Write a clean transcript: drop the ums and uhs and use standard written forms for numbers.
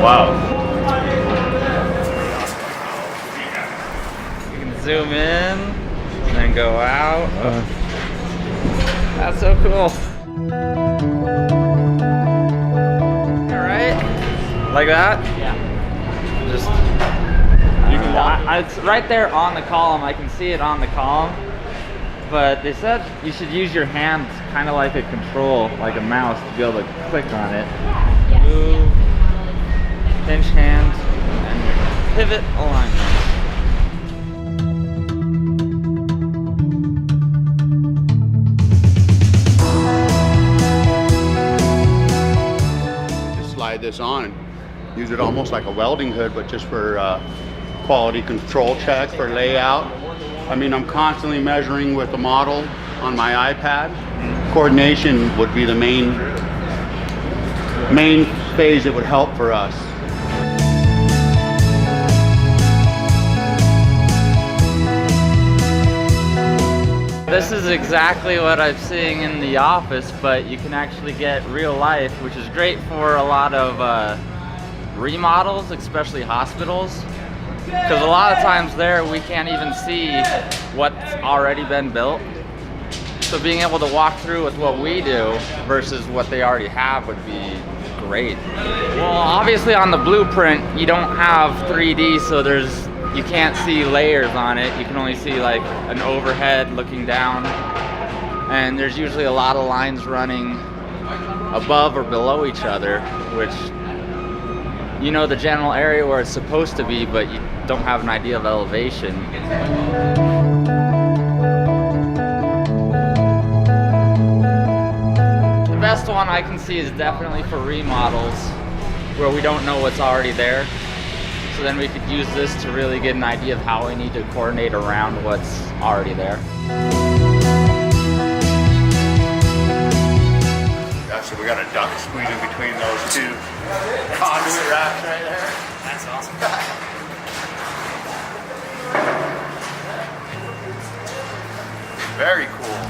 Wow. You can zoom in and then go out. That's so cool. Alright? Like that? Yeah. Just you can walk. It's right there on the column. I can see it on the column. But they said you should use your hand kind of like a control, like a mouse, to be able to click on it. Move, pinch hand, and pivot alignment. Just slide this on and use it almost like a welding hood, but just for quality control check, for layout. I mean, I'm constantly measuring with the model on my iPad. Coordination would be the main phase that would help for us. This is exactly what I'm seeing in the office, but you can actually get real life, which is great for a lot of remodels, especially hospitals. Because a lot of times there we can't even see what's already been built. So being able to walk through with what we do versus what they already have would be great. Well, obviously on the blueprint you don't have 3D, so you can't see layers on it. You can only see like an overhead looking down. And there's usually a lot of lines running above or below each other, which you know the general area where it's supposed to be, but you don't have an idea of elevation. The best one I can see is definitely for remodels where we don't know what's already there. So then we could use this to really get an idea of how we need to coordinate around what's already there. So we got a duct squeezing between those two conduit racks right there. That's awesome. Very cool.